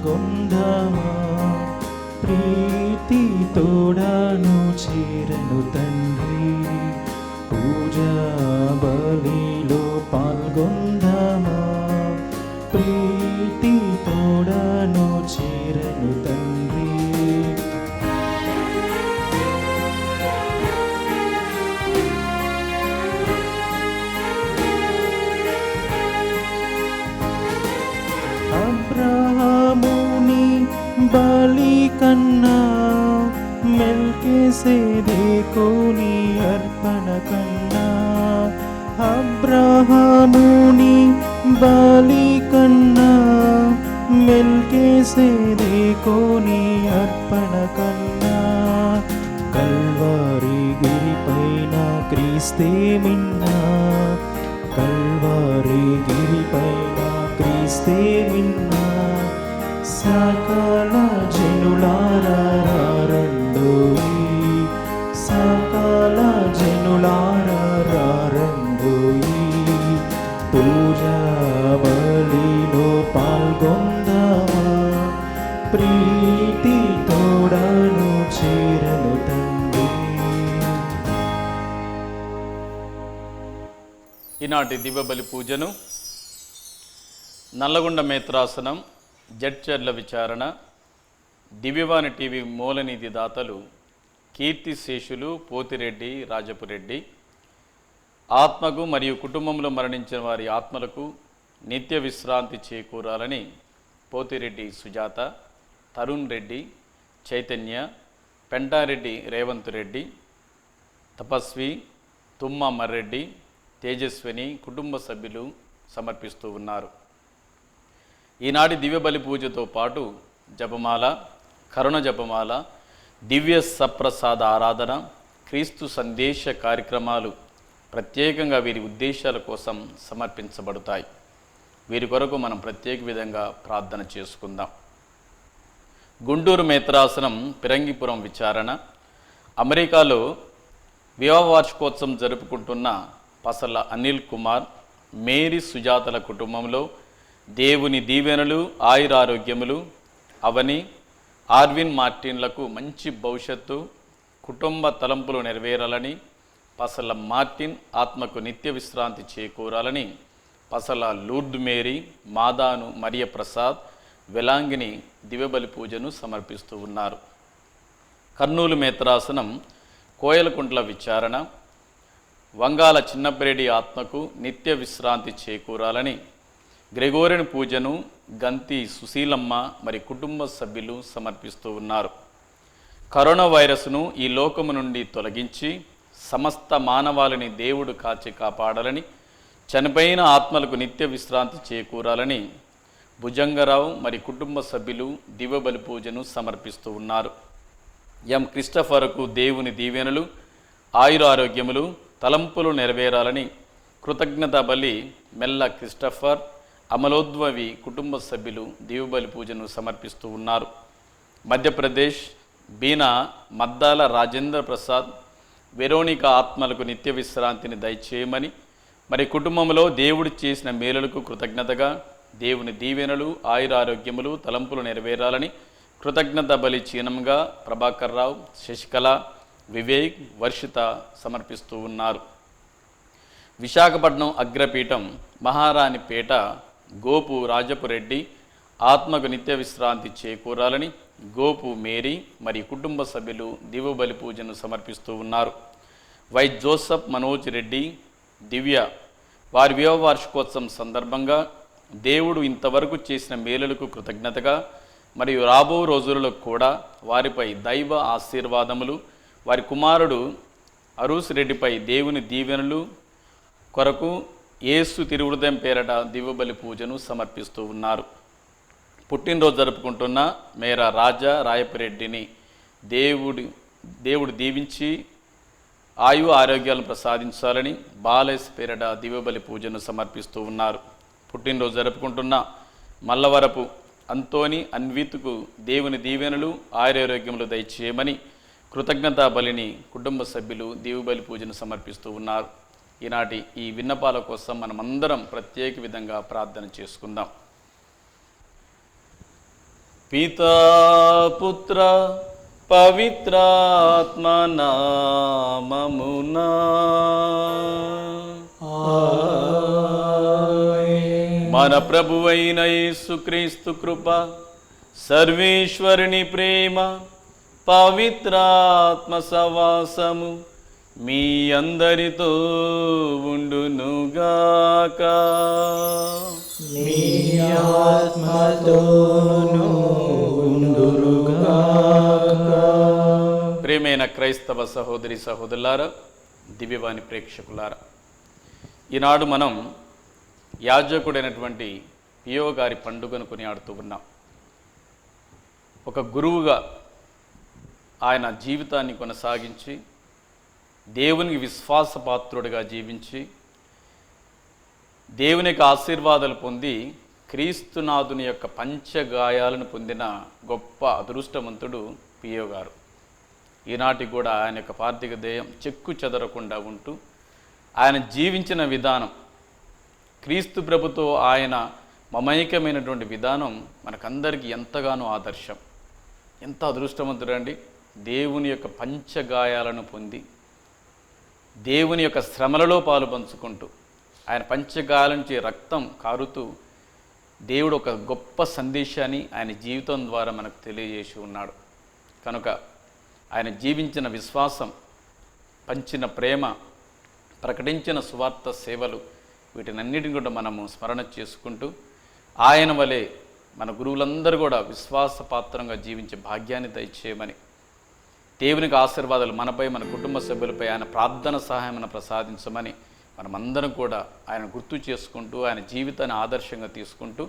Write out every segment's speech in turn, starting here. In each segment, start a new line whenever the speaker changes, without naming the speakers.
పాల్గొందామా, ప్రీతి తోడాను చేరను తండ్రి. పూజా బలిలో పాల్గొందామా, ప్రీతి తోడాను చేరను తండ్రి. అబ్రహాముని బలి కన్నా, మెల్కీసెదెకుని అర్పణ కన్నా, అబ్రహాముని బలి కన్నా, మెల్కీసెదెకుని అర్పణ కన్నా, కల్వారి గిరిపైన క్రీస్తే మిన్నా, కల్వారి గిరిపైన క్రీస్తే మిన్నా. సకల జనులారా రండోయి, సకల జనులారా రండోయి, పూజా బలిలో పాల్గొందామా, ప్రీతి తోడను చేరను తండ్రి.
ఈనాటి దివ్యబలి పూజను నల్లగొండ మేత్రాసనం, జడ్చర్ల విచారణ, దివ్యవాణి టీవీ మూలనిధి దాతలు కీర్తిశేషులు పోతిరెడ్డి రాజపురెడ్డి, ఆత్మకు మరియు కుటుంబంలో మరణించిన వారి ఆత్మలకు నిత్య విశ్రాంతి చేకూరాలని పోతిరెడ్డి సుజాత, తరుణ్ రెడ్డి, చైతన్య, పెంటారెడ్డి రేవంత్ రెడ్డి, తపస్వి, తుమ్మ మర్రెడ్డి, తేజస్విని కుటుంబ సభ్యులు సమర్పిస్తూ ఉన్నారు. ఈనాటి దివ్యబలి పూజతో పాటు జపమాల, కరుణ జపమాల, దివ్య సప్రసాద ఆరాధన, క్రీస్తు సందేశ కార్యక్రమాలు ప్రత్యేకంగా వీరి ఉద్దేశాల కోసం సమర్పించబడతాయి. వీరి కొరకు మనం ప్రత్యేక విధంగా ప్రార్థన చేసుకుందాం. గుంటూరు మేత్రాసనం పిరంగిపురం విచారణ, అమెరికాలో వివాహ వార్షికోత్సవం జరుపుకుంటున్న పసల అనిల్ కుమార్, మేరీ సుజాతల కుటుంబంలో దేవుని దీవెనలు, ఆయురారోగ్యములు, అవని, ఆర్విన్ మార్టిన్లకు మంచి భవిష్యత్తు, కుటుంబ తలంపులు నెరవేరాలని, పసల మార్టిన్ ఆత్మకు నిత్య విశ్రాంతి చేకూరాలని పసల లూర్ద్ మేరీ, మాదాను మరియ ప్రసాద్, వెలాంగిని దివ్యబలి పూజను సమర్పిస్తూ ఉన్నారు. కర్నూలు మేత్రాసనం కోయలకుంట్ల విచారణ, వంగాల చిన్నప్రెడ్డి ఆత్మకు నిత్య విశ్రాంతి చేకూరాలని గ్రెగోరియన్ పూజను గంతి సుశీలమ్మ మరి కుటుంబ సభ్యులు సమర్పిస్తూ ఉన్నారు. కరోనా వైరస్ను ఈ లోకము నుండి తొలగించి సమస్త మానవాళిని దేవుడు కాచి కాపాడాలని, చనిపోయిన ఆత్మలకు నిత్య విశ్రాంతి చేకూరాలని భుజంగరావు మరి కుటుంబ సభ్యులు దివ్యబలి పూజను సమర్పిస్తూ ఉన్నారు. ఎం క్రిస్టఫర్కు దేవుని దీవెనలు, ఆయురారోగ్యములు, తలంపులు నెరవేరాలని కృతజ్ఞత బలి మెల్ల క్రిస్టఫర్, అమలోద్వవి కుటుంబ సభ్యులు దివ్యబలి పూజను సమర్పిస్తూ ఉన్నారు. మధ్యప్రదేశ్ బీనా మద్దాల రాజేంద్ర ప్రసాద్, వెరోనికా ఆత్మలకు నిత్య విశ్రాంతిని దయచేయమని, మరి కుటుంబంలో దేవుడు చేసిన మేలులకు కృతజ్ఞతగా దేవుని దీవెనలు, ఆయురారోగ్యములు, తలంపులు నెరవేరాలని కృతజ్ఞత బలి చీనంగా ప్రభాకర్ రావు, శశికళ, వివేక్, వర్షిత సమర్పిస్తూ ఉన్నారు. విశాఖపట్నం అగ్రపీఠం మహారాణిపేట గోపు రాజపురెడ్డి ఆత్మకు నిత్య విశ్రాంతి చేకూరాలని గోపు మేరీ మరి కుటుంబ సభ్యులు దివ్యబలి పూజను సమర్పిస్తూ ఉన్నారు. వై జోసఫ్ మనోజ్ రెడ్డి, దివ్య వారి వివాహ వార్షికోత్సవం సందర్భంగా దేవుడు ఇంతవరకు చేసిన మేలులకు కృతజ్ఞతగా మరియు రాబో రోజులలో కూడా వారిపై దైవ ఆశీర్వాదములు, వారి కుమారుడు అరూస్ రెడ్డిపై దేవుని దీవెనలు కొరకు యేసు తిరుహృదయం పేరట దివ్యబలి పూజను సమర్పిస్తూ ఉన్నారు. పుట్టినరోజు జరుపుకుంటున్న మేరా రాజా రాయపరెడ్డిని దేవుడు దీవించి ఆయు ఆరోగ్యాలను ప్రసాదించాలని బాలేస్ పేరట దివ్యబలి పూజను సమర్పిస్తూ ఉన్నారు. పుట్టినరోజు జరుపుకుంటున్న మల్లవరపు అంతోని అన్విత్కు దేవుని దీవెనలు, ఆయురారోగ్యములు దయచేయమని కృతజ్ఞతా బలిని కుటుంబ సభ్యులు దివ్యబలి పూజను సమర్పిస్తూ ఉన్నారు. ఈనాటి ఈ విన్నపాల కోసం మనమందరం ప్రత్యేక విధంగా ప్రార్థన చేసుకుందాం. పితా పుత్ర పవిత్రాత్మ నామమునా. మన ప్రభువైన యేసుక్రీస్తు కృప, సర్వేశ్వరుని ప్రేమ, పవిత్రాత్మ సవాసము మీ అందరితో ఉండునుగాక.
మీ ఆత్మతోను ఉండునుగాక.
ప్రియమైన క్రైస్తవ సహోదరి సహోదరులారా, దివ్యవాణి ప్రేక్షకులారా, ఈనాడు మనం యాజకుడైనటువంటి పియో గారి పండుగను కొనియాడుతూ ఉన్నాం. ఒక గురువుగా ఆయన జీవితాన్ని కొనసాగించి దేవునికి విశ్వాసపాత్రుడిగా జీవించి దేవుని యొక్క ఆశీర్వాదాలు పొంది క్రీస్తునాథుని యొక్క పంచగాయాలను పొందిన గొప్ప అదృష్టవంతుడు పియో గారు. ఈనాటికి కూడా ఆయన యొక్క పార్థిక దేహం చెక్కు చెదరకుండా ఉంటూ ఆయన జీవించిన విధానం, క్రీస్తు ప్రభుతో ఆయన మమైకమైనటువంటి విధానం మనకందరికీ ఎంతగానో ఆదర్శం. ఎంత అదృష్టవంతుడండి! దేవుని యొక్క పంచగాయాలను పొంది దేవుని యొక్క శ్రమలలో పాలు పంచుకుంటూ ఆయన పంచగాయాల నుంచి రక్తం కారుతూ దేవుడు ఒక గొప్ప సందేశాన్ని ఆయన జీవితం ద్వారా మనకు తెలియజేసి ఉన్నాడు. కనుక ఆయన జీవించిన విశ్వాసం, పంచిన ప్రేమ, ప్రకటించిన సువార్త సేవలు, వీటినన్నిటిని కూడా మనము స్మరణ చేసుకుంటూ ఆయన వలె మన గురువులందరూ కూడా విశ్వాసపాత్రంగా జీవించే భాగ్యాన్ని దయచేయమని, దేవునికి ఆశీర్వాదాలు మనపై, మన కుటుంబ సభ్యులపై ఆయన ప్రార్థన సహాయం ప్రసాదించమని మనమందరం కూడా ఆయన గుర్తు చేసుకుంటూ ఆయన జీవితాన్ని ఆదర్శంగా తీసుకుంటూ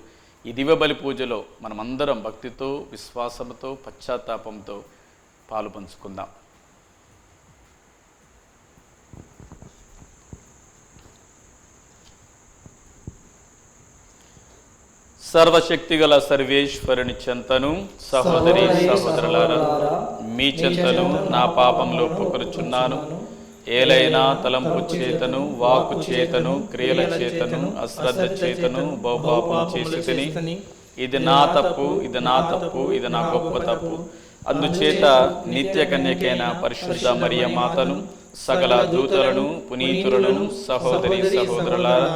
ఈ దివ్యబలి పూజలో మనమందరం భక్తితో, విశ్వాసంతో, పశ్చాత్తాపంతో పాలు పంచుకుందాం. సర్వశక్తిగల సర్వేశ్వరుని చెంతను, సహోదరి సహోదరులారా, మీ చెంతను నా పాపంలో ఒప్పుకొనుచున్నాను. ఏలైనా తలంపు చేతను, వాకు చేతను, క్రియల చేతను, అశ్రద్ధ చేతను బహుపాపం చేసి తిని, ఇది నా తప్పు, ఇది నా తప్పు, ఇది నా గొప్ప తప్పు. అందుచేత నిత్య కన్యకైన పరిశుద్ధ మరియ మాతను, సకల దూతలను, పునీతులను, సహోదరి సహోదరులారా,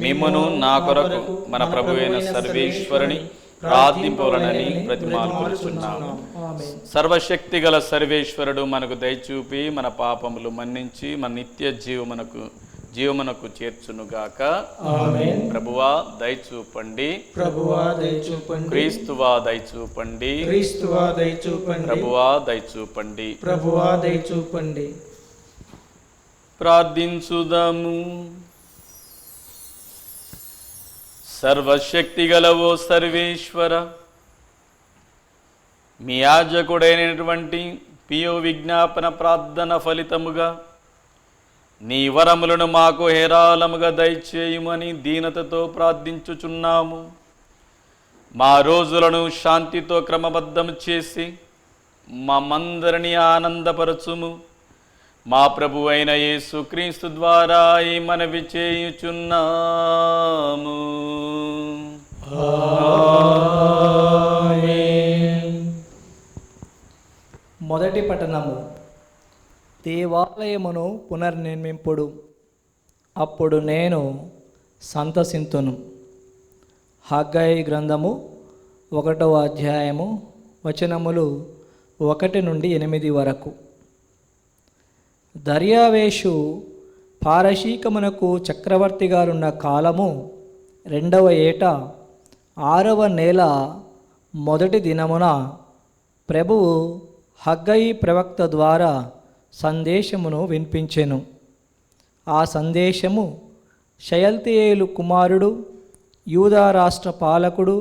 మిమ్మును నా కొరకు మన ప్రభువైన సర్వేశ్వరుని ప్రార్థింపవలనని బ్రతిమాలుకొనుచున్నాము. సర్వశక్తి గల సర్వేశ్వరుడు మనకు దయచూపి మన పాపములు మన్నించి మన నిత్య జీవమునకు చేర్చునుగాక. ప్రభువా దయచూపండి, ప్రభువా దయచూపండి. క్రీస్తువా దయచూపండి, క్రీస్తువా దయచూపండి. ప్రభువా దయచూపండి, ప్రభువా దయచూపండి. ప్రార్థించుదాము. సర్వశక్తి గలవో సర్వేశ్వర, మీ యాజకుడైనటువంటి పియో విజ్ఞాపన ప్రార్థన ఫలితముగా నీ వరములను మాకు హేరాళముగా దయచేయుమని దీనతతో ప్రార్థించుచున్నాము. మా రోజులను శాంతితో క్రమబద్ధం చేసి మమ్మందరినీ ఆనందపరచుము. మా ప్రభు అయిన యేసుక్రీస్తు ద్వారా ఈ మనవి చేయుచున్నాము.
మొదటి పట్టణము. దేవాలయమును పునర్నిర్మింపుడు, అప్పుడు నేను సంతసింతును. హగ్గయి గ్రంథము 1వ అధ్యాయము వచనములు 1 నుండి 8 వరకు. దర్యావేషు పారశీకమునకు చక్రవర్తిగారున్న కాలము 2వ ఏట 6వ నెల మొదటి దినమున ప్రభువు హగ్గయి ప్రవక్త ద్వారా సందేశమును వినిపించెను. ఆ సందేశము షయల్తీయేలు కుమారుడు, యూదా రాష్ట్ర పాలకుడు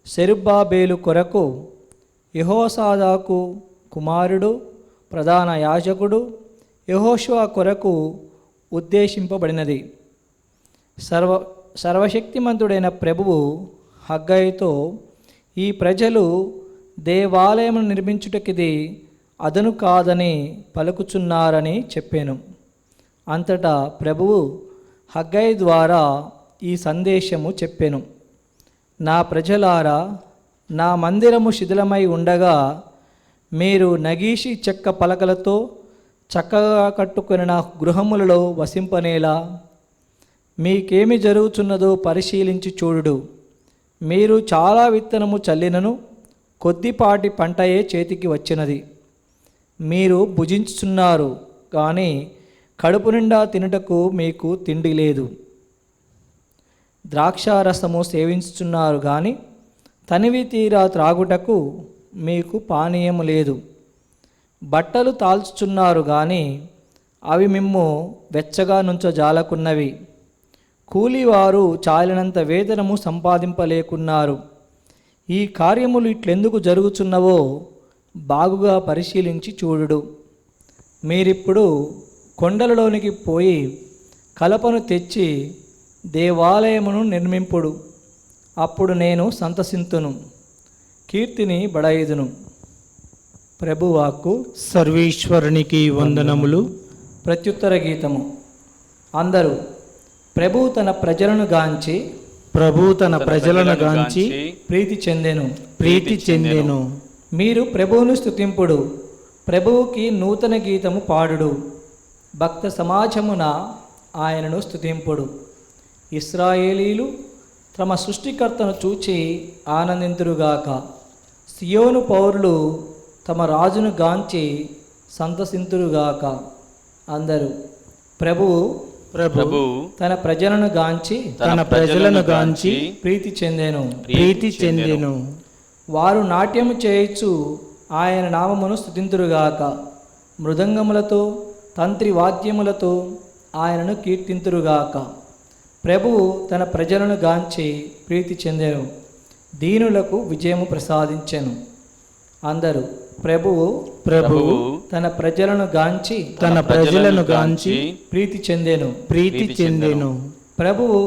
సెరుబ్బాబేలు కొరకు, యెహోసాదాకు కుమారుడు, ప్రధాన యాజకుడు యెహోషువ కొరకు ఉద్దేశింపబడినది. సర్వశక్తిమంతుడైన ప్రభువు హగ్గయితో, ఈ ప్రజలు దేవాలయమును నిర్మించుటకిది అదను కాదని పలుకుచున్నారని చెప్పాను. అంతటా ప్రభువు హగ్గయి ద్వారా ఈ సందేశము చెప్పెను. నా ప్రజలారా, నా మందిరము శిథిలమై ఉండగా మీరు నగీషి చెక్క పలకలతో చక్కగా కట్టుకుని నా గృహములలో వసింపనేలా మీకేమి జరుగుతున్నదో పరిశీలించి చూడుడు. మీరు చాలా విత్తనము చల్లినను కొద్దిపాటి పంటయే చేతికి వచ్చినది. మీరు భుజించుచున్నారు కానీ కడుపు నిండా తినుటకు మీకు తిండి లేదు. ద్రాక్షారసము సేవించుచున్నారు కానీ తనివి తీరా త్రాగుటకు మీకు పానీయము లేదు. బట్టలు తాల్చుచున్నారు కానీ అవి మిమ్ము వెచ్చగా నుంచజాలకున్నవి. కూలివారు చాలినంత వేతనము సంపాదింపలేకున్నారు. ఈ కార్యములు ఇట్లెందుకు జరుగుచున్నవో బాగుగా పరిశీలించి చూడుడు. మీరిప్పుడు కొండలలోనికి పోయి కలపను తెచ్చి దేవాలయమును నిర్మింపుడు. అప్పుడు నేను సంతసింతును, కీర్తిని బడయిదును. ప్రభువాక్కు.
సర్వేశ్వరునికి వందనములు.
ప్రత్యుత్తర గీతము. అందరూ ప్రభువు తన ప్రజలను గాంచి ప్రీతి చెందెను. మీరు ప్రభువును స్తుతింపుడు. ప్రభువుకి నూతన గీతము పాడుడు. భక్త సమాజమున ఆయనను స్తుతింపుడు. ఇశ్రాయేలీలు తమ సృష్టికర్తను చూచి ఆనందింతురుగాక. సియోను పౌరులు తమ రాజును గాంచి సంతసింతురుగాక. అందరూ ప్రభువు తన ప్రజలను గాంచి ప్రీతి చెందెను. వారు నాట్యము చేయొచ్చు ఆయన నామమును స్తుతింతురుగాక. మృదంగములతో తంత్రి వాద్యములతో ఆయనను కీర్తింతురుగాక. ప్రభువు తన ప్రజలను గాంచి ప్రీతి చెందెను, దీనులకు విజయము ప్రసాదించెను. అందరూ ప్రభువు తన ప్రజలను గాంచి ప్రీతి చెందెను. ప్రభువు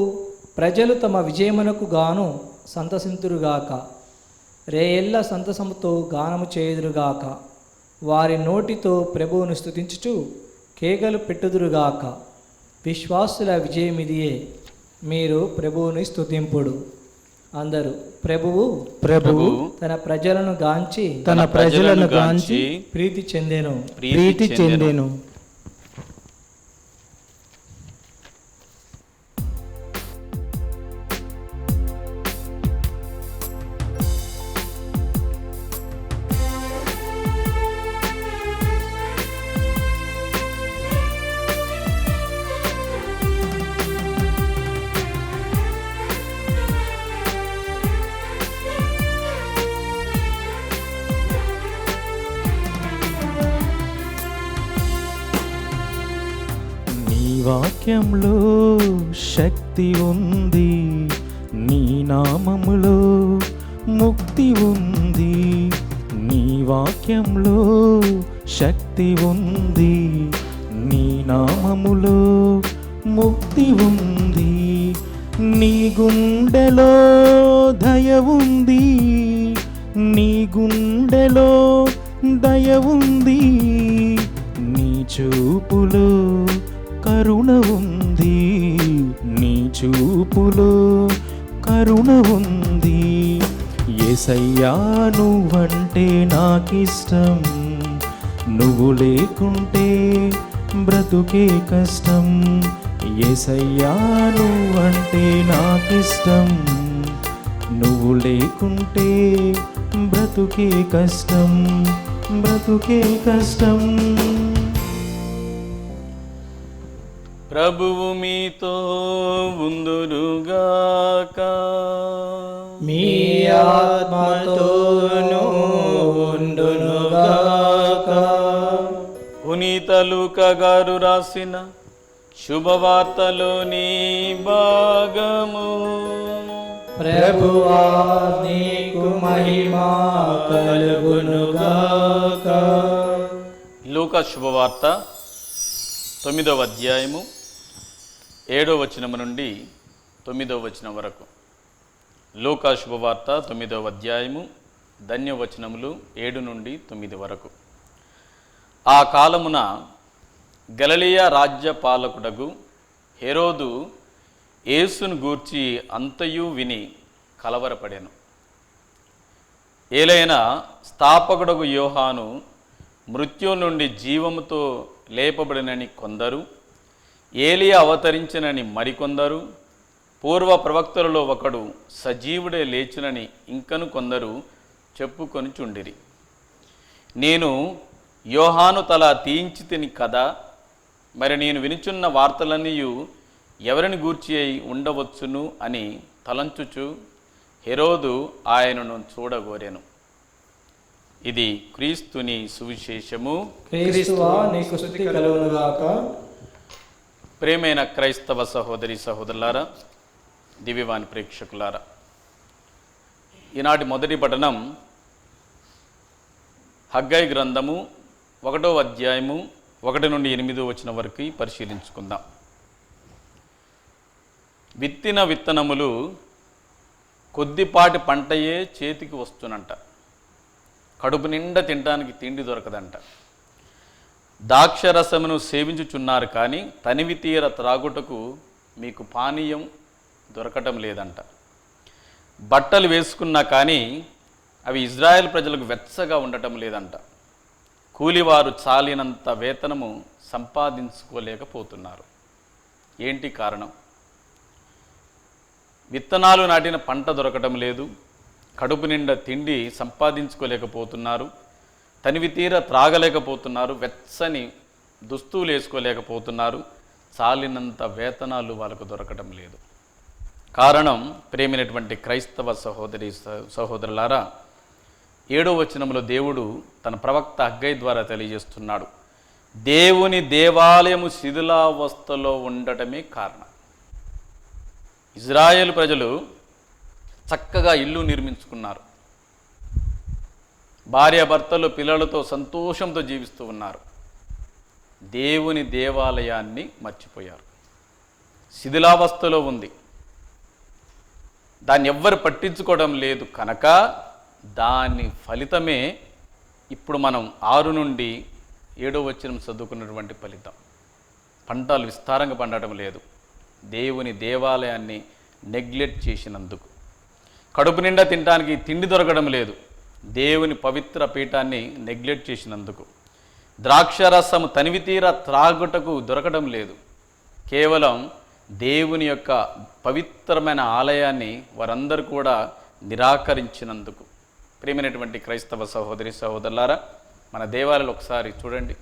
ప్రజలు తమ విజయమునకు గాను సంతసింతురుగాక. రేయెల్ల సంతసముతో గానము చేయుదురుగాక. వారి నోటితో ప్రభువును స్తుతించుచు కేకలు పెట్టుదురుగాక. విశ్వాసుల విజయమిదియే. మీరు ప్రభువుని స్తుతింపుడు. అందరూ ప్రభువు తన ప్రజలను గాంచి ప్రీతి చెందెను.
వాక్యంలో శక్తి ఉంది, నీ నామములో ముక్తి ఉంది. నీ వాక్యంలో శక్తి ఉంది, నీ నామములో ముక్తి ఉంది. నీ గుండెలో దయ ఉంది, నీ గుండెలో దయ ఉంది. నీ చూపులో కరుణ ఉంది, నీ చూపులో కరుణ ఉంది. యేసయ్యా నువ్వంటే నాకిష్టం, నువ్వు లేకుంటే బ్రతుకే కష్టం. యేసయ్యా నువ్వంటే నాకిష్టం, నువ్వు లేకుంటే బ్రతుకే కష్టం, బ్రతుకే కష్టం.
ప్రభువు మీతో ఉందురుగాక.
మీ ఆత్మతోనూ ఉండునుగాక.
పునీత లూకా గారు రాసిన శుభవార్తలోని భాగము.
ప్రభువా నీకు మహిమ కలుగునుగాక.
లూకా శుభవార్త 9వ అధ్యాయము 7వ వచనము నుండి 9వ వచనం వరకు. లూకా శుభవార్త 9వ అధ్యాయము ధన్యవచనములు 7 నుండి 9 వరకు. ఆ కాలమున గలిలయ రాజ్య పాలకుడగు హెరోదు యేసును గూర్చి అంతయు విని కలవరపడెను. ఏలైనా స్థాపకుడకు యోహాను మృత్యు నుండి జీవముతో లేపబడినని కొందరు, ఏలియా అవతరించినని మరికొందరు, పూర్వ ప్రవక్తలలో ఒకడు సజీవుడే లేచినని ఇంకను కొందరు చెప్పుకొని చుండిరి. నేను యోహాను తల తీయించి తిని కదా, మరి నేను వినుచున్న వార్తలన్నీ ఎవరిని గూర్చి అయి ఉండవచ్చును అని తలంచుచు హెరోదు ఆయనను చూడగోరెను. ఇది క్రీస్తుని సువిశేషము.
క్రీస్తువా నీకు స్తుతి కలుగునుగాక.
ప్రేమైన క్రైస్తవ సహోదరి సహోదరులారా, దివ్యవాణి ప్రేక్షకులారా, ఈనాటి మొదటి పఠనం హగ్గై గ్రంథము 1వ అధ్యాయము 1 నుండి 8 వచనం వరకు పరిశీలించుకుందాం. విత్తిన విత్తనములు కొద్దిపాటి పంటయే చేతికి వస్తునంట, కడుపు నిండా తినడానికి తిండి దొరకదంట. ద్రాక్షరసమును సేవించుచున్నారు కానీ తనివి తీర త్రాగుటకు మీకు పానీయం దొరకటం లేదంట. బట్టలు వేసుకున్నా కానీ అవి ఇజ్రాయెల్ ప్రజలకు వెచ్చగా ఉండటం లేదంట. కూలివారు చాలినంత వేతనము సంపాదించుకోలేకపోతున్నారు. ఏంటి కారణం? విత్తనాలు నాటిన పంట దొరకటం లేదు, కడుపు నిండా తిండి సంపాదించుకోలేకపోతున్నారు, తనివి తీర త్రాగలేకపోతున్నారు, వెచ్చని దుస్తువులు వేసుకోలేకపోతున్నారు, చాలినంత వేతనాలు వాళ్ళకు దొరకటం లేదు. కారణం, ప్రేమైనటువంటి క్రైస్తవ సహోదరి సహోదరులారా, 7వ వచనంలో దేవుడు తన ప్రవక్త హగ్గై ద్వారా తెలియజేస్తున్నాడు, దేవుని దేవాలయము శిథిలావస్థలో ఉండటమే కారణం. ఇజ్రాయేల్ ప్రజలు చక్కగా ఇల్లు నిర్మించుకున్నారు, భార్యాభర్తలు పిల్లలతో సంతోషంతో జీవిస్తూ ఉన్నారు. దేవుని దేవాలయాన్ని మర్చిపోయారు, శిథిలావస్థలో ఉంది. దాన్ని ఎవ్వరు పట్టించుకోవడం లేదు కనుక దాని ఫలితమే ఇప్పుడు మనం 6 నుండి 7వ వచనం చదువుకున్నటువంటి ఫలితం. పంటలు విస్తారంగా పండటం లేదు, దేవుని దేవాలయాన్ని నెగ్లెక్ట్ చేసినందుకు. కడుపు నిండా తినడానికి తిండి దొరకడం లేదు, దేవుని పవిత్ర పీఠాన్ని నెగ్లెక్ట్ చేసినందుకు. ద్రాక్షరసము తనివి తీర త్రాగుటకు దొరకడం లేదు, కేవలం దేవుని యొక్క పవిత్రమైన ఆలయాన్ని వారందరూ కూడా నిరాకరించినందుకు. ప్రియమైనటువంటి క్రైస్తవ సహోదరి సహోదరులారా, మన దేవాలయాలు ఒకసారి చూడండి.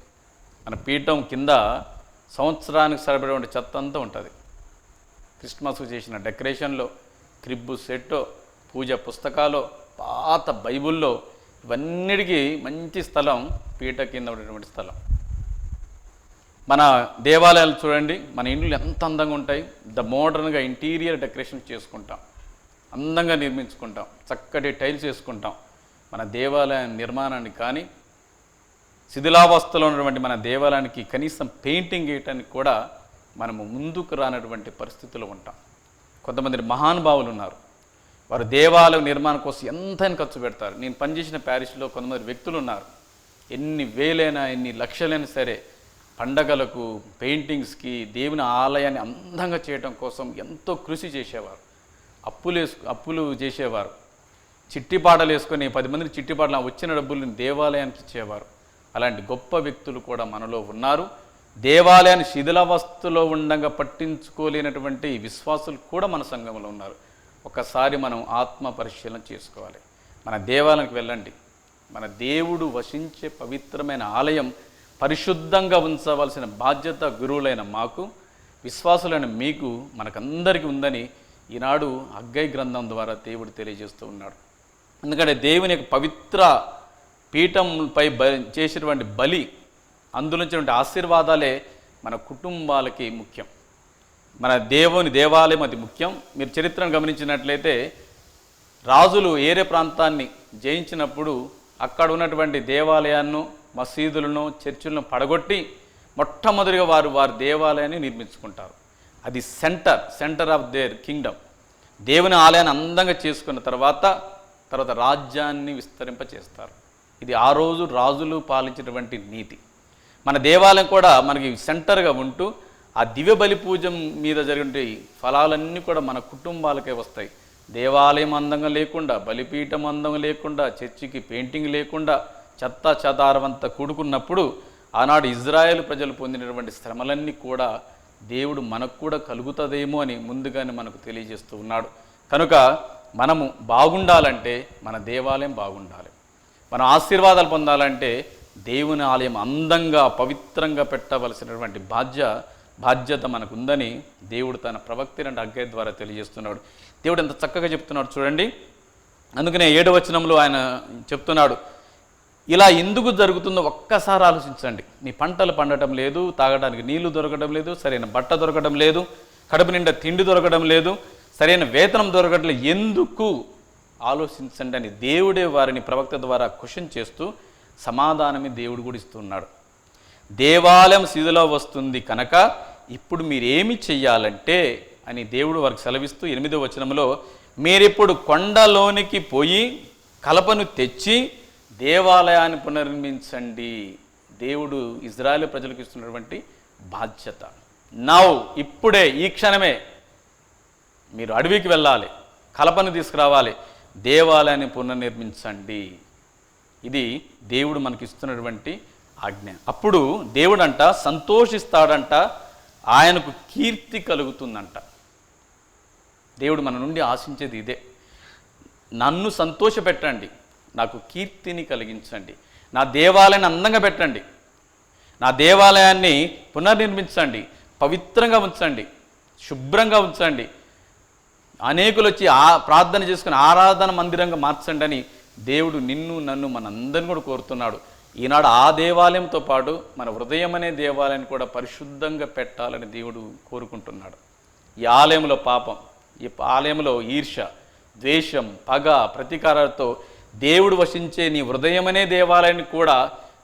మన పీఠం కింద సంవత్సరానికి సరిపడేటువంటి చెత్త అంతా ఉంటుంది. క్రిస్మస్ చేసిన డెకరేషన్లో, క్రిబ్బు సెట్టో, పూజ పుస్తకాలు, పాత బైబుల్లో, ఇవన్నిటికీ మంచి స్థలం పీఠ కింద ఉండేటువంటి స్థలం. మన దేవాలయాలు చూడండి, మన ఇండ్లు ఎంత అందంగా ఉంటాయి. మోడర్న్గా ఇంటీరియర్ డెకరేషన్ చేసుకుంటాం, అందంగా నిర్మించుకుంటాం, చక్కటి టైల్స్ వేసుకుంటాం. మన దేవాలయ నిర్మాణాన్ని కానీ శిథిలావస్థలో ఉన్నటువంటి మన దేవాలయానికి కనీసం పెయింటింగ్ వేయటానికి కూడా మనము ముందుకు రానటువంటి పరిస్థితుల్లో ఉంటాం. కొంతమంది మహానుభావులు ఉన్నారు, వారు దేవాలయ నిర్మాణం కోసం ఎంతైనా ఖర్చు పెడతారు. నేను పనిచేసిన ప్యారిస్లో కొంతమంది వ్యక్తులు ఉన్నారు, ఎన్ని వేలైనా ఎన్ని లక్షలైనా సరే పండగలకు, పెయింటింగ్స్కి, దేవుని ఆలయాన్ని అందంగా చేయడం కోసం ఎంతో కృషి చేసేవారు. అప్పులు చేసేవారు, చిట్టిపాటలు వేసుకొని 10 మందిని చిట్టిపాటలు వచ్చిన డబ్బులను దేవాలయానికి ఇచ్చేవారు. అలాంటి గొప్ప వ్యక్తులు కూడా మనలో ఉన్నారు. దేవాలయాన్ని శిథిలావస్థలో ఉండగా పట్టించుకోలేనటువంటి విశ్వాసులు కూడా మన సంఘంలో ఉన్నారు. ఒకసారి మనం ఆత్మ పరిశీలన చేసుకోవాలి. మన దేవాలయానికి వెళ్ళండి. మన దేవుడు వసించే పవిత్రమైన ఆలయం పరిశుద్ధంగా ఉంచవలసిన బాధ్యత గురువులైన మాకు, విశ్వాసులైన మీకు, మనకందరికీ ఉందని ఈనాడు హగ్గై గ్రంథం ద్వారా దేవుడు తెలియజేస్తూ ఉన్నాడు. ఎందుకంటే దేవుని యొక్క పవిత్ర పీఠంపై చేసినటువంటి బలి, అందులోంచినటువంటి ఆశీర్వాదాలే మన కుటుంబాలకి ముఖ్యం. మన దేవుని దేవాలయం అది ముఖ్యం. మీరు చరిత్రను గమనించినట్లయితే రాజులు ఏరే ప్రాంతాన్ని జయించినప్పుడు అక్కడ ఉన్నటువంటి దేవాలయాన్ని, మసీదులను, చర్చిలను పడగొట్టి మొట్టమొదటిగా వారి దేవాలయాన్ని నిర్మించుకుంటారు. అది సెంటర్ ఆఫ్ దేర్ కింగ్డమ్. దేవుని ఆలయాన్ని అందంగా చేసుకున్న తర్వాత రాజ్యాన్ని విస్తరింపచేస్తారు. ఇది ఆ రోజు రాజులు పాలించినటువంటి నీతి. మన దేవాలయం కూడా మనకి సెంటర్గా ఉంటూ ఆ దివ్య బలి పూజ మీద జరిగే ఫలాలన్నీ కూడా మన కుటుంబాలకే వస్తాయి, దేవాలయం అందంగా లేకుండా, బలిపీఠం అందంగా లేకుండా, చర్చికి పెయింటింగ్ లేకుండా, చెత్త చెదారవంతా కూడుకున్నప్పుడు ఆనాడు ఇజ్రాయేల్ ప్రజలు పొందినటువంటి శ్రమలన్నీ కూడా దేవుడు మనకు కూడా కలుగుతుందేమో అని ముందుగానే మనకు తెలియజేస్తూ ఉన్నాడు. కనుక మనము బాగుండాలంటే మన దేవాలయం బాగుండాలి. మనం ఆశీర్వాదాలు పొందాలంటే దేవుని ఆలయం అందంగా పవిత్రంగా పెట్టవలసినటువంటి బాధ్యత మనకు ఉందని దేవుడు తన ప్రవక్త హగ్గై ద్వారా తెలియజేస్తున్నాడు. దేవుడు ఎంత చక్కగా చెప్తున్నాడు చూడండి. అందుకనే 7వ వచనంలో ఆయన చెప్తున్నాడు, ఇలా ఎందుకు జరుగుతుందో ఒక్కసారి ఆలోచించండి. మీ పంటలు పండటం లేదు, తాగడానికి నీళ్లు దొరకడం లేదు, సరైన బట్ట దొరకడం లేదు, కడుపు నిండా తిండి దొరకడం లేదు, సరైన వేతనం దొరకడం లేదు, ఎందుకు ఆలోచించండి అని దేవుడే వారిని ప్రవక్త ద్వారా క్వశ్చన్ చేస్తూ సమాధానమే దేవుడు కూడా ఇస్తున్నాడు. దేవాలయం శిథిలో వస్తుంది కనుక ఇప్పుడు మీరేమి చెయ్యాలంటే అని దేవుడు వారికి సెలవిస్తూ 8వ వచనంలో, మీరిప్పుడు కొండలోనికి పోయి కలపను తెచ్చి దేవాలయాన్ని పునర్నిర్మించండి. దేవుడు ఇజ్రాయేల్ ప్రజలకు ఇస్తున్నటువంటి బాధ్యత. నౌ, ఇప్పుడే, ఈ క్షణమే మీరు అడవికి వెళ్ళాలి, కలపను తీసుకురావాలి, దేవాలయాన్ని పునర్నిర్మించండి. ఇది దేవుడు మనకి ఇస్తున్నటువంటి ఆజ్ఞ. అప్పుడు దేవుడంట సంతోషిస్తాడంట, ఆయనకు కీర్తి కలుగుతుందంట. దేవుడు మన నుండి ఆశించేది ఇదే. నన్ను సంతోషపెట్టండి, నాకు కీర్తిని కలిగించండి, నా దేవాలయాన్ని అందంగా పెట్టండి, నా దేవాలయాన్ని పునర్నిర్మించండి, పవిత్రంగా ఉంచండి, శుభ్రంగా ఉంచండి, అనేకులు వచ్చి ప్రార్థన చేసుకుని ఆరాధన మందిరంగా మార్చండి అని దేవుడు నిన్ను నన్ను మనందరిని కూడా కోరుతున్నాడు. ఈనాడు ఆ దేవాలయంతో పాటు మన హృదయం అనే దేవాలయాన్ని కూడా పరిశుద్ధంగా పెట్టాలని దేవుడు కోరుకుంటున్నాడు. ఈ ఆలయంలో పాపం, ఈ ఆలయంలో ఈర్ష్య, ద్వేషం, పగ, ప్రతీకారాలతో దేవుడు వశించే నీ హృదయం అనే దేవాలయాన్ని కూడా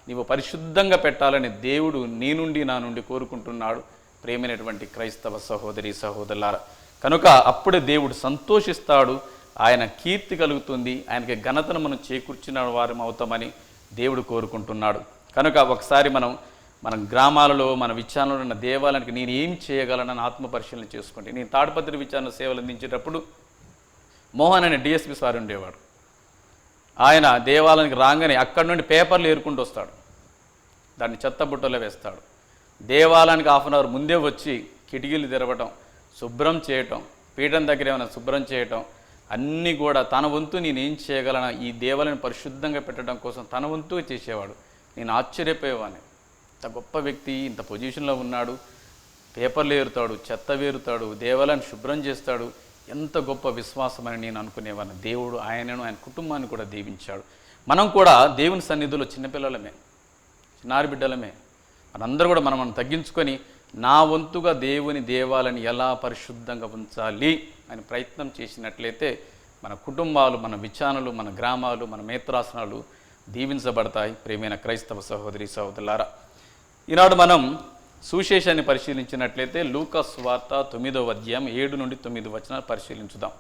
నీవు పరిశుద్ధంగా పెట్టాలని దేవుడు నీ నుండి నా నుండి కోరుకుంటున్నాడు. ప్రేమైనటువంటి క్రైస్తవ సహోదరి సహోదరులారా, కనుక అప్పుడే దేవుడు సంతోషిస్తాడు, ఆయన కీర్తి కలుగుతుంది, ఆయనకి ఘనతను మనం చేకూర్చిన వారం అవుతామని దేవుడు కోరుకుంటున్నాడు. కనుక ఒకసారి మన గ్రామాలలో మన విచారణలో ఉన్న దేవాలయానికి నేను ఏం చేయగలనని ఆత్మపరిశీలన చేసుకోండి. నేను తాడిపత్రి విచారణ సేవలు అందించేటప్పుడు మోహన్ అనే డిఎస్పి సార్ ఉండేవాడు. ఆయన దేవాలయానికి రాగానే అక్కడి నుండి పేపర్లు ఏరుకుంటూ వస్తాడు, దాన్ని చెత్త బుట్టలో వేస్తాడు. దేవాలయానికి 1/2 అవర్ ముందే వచ్చి కిటికీలు తెరవటం, శుభ్రం చేయటం, పీఠం దగ్గర ఏమైనా శుభ్రం చేయటం, అన్నీ కూడా తన వంతు నేనేం చేయగలను ఈ దేవాలయాన్ని పరిశుద్ధంగా పెట్టడం కోసం తన వంతు చేసేవాడు. నేను ఆశ్చర్యపోయేవాడిని, ఇంత గొప్ప వ్యక్తి ఇంత పొజిషన్లో ఉన్నాడు, పేపర్లు ఏరుతాడు, చెత్త వేరుతాడు, దేవాలయాన్ని శుభ్రం చేస్తాడు, ఎంత గొప్ప విశ్వాసం అని నేను అనుకునేవాడిని. దేవుడు ఆయనను ఆయన కుటుంబాన్ని కూడా దీవించాడు. మనం కూడా దేవుని సన్నిధిలో చిన్నపిల్లలమే, చిన్నారి బిడ్డలమే. మనందరూ కూడా మనం తగ్గించుకొని నా వంతుగా దేవుని దేవాలని ఎలా పరిశుద్ధంగా ఉంచాలి అని ప్రయత్నం చేసినట్లయితే మన కుటుంబాలు, మన విచారణలు, మన గ్రామాలు, మన మేత్రాసనాలు దీవించబడతాయి. ప్రేమైన క్రైస్తవ సహోదరి సహోదరులారా, ఈనాడు మనం సువిశేషాన్ని పరిశీలించినట్లయితే లూకా సువార్త 9వ అధ్యాయం 7 నుండి 9 వచనాలు పరిశీలించుదాం.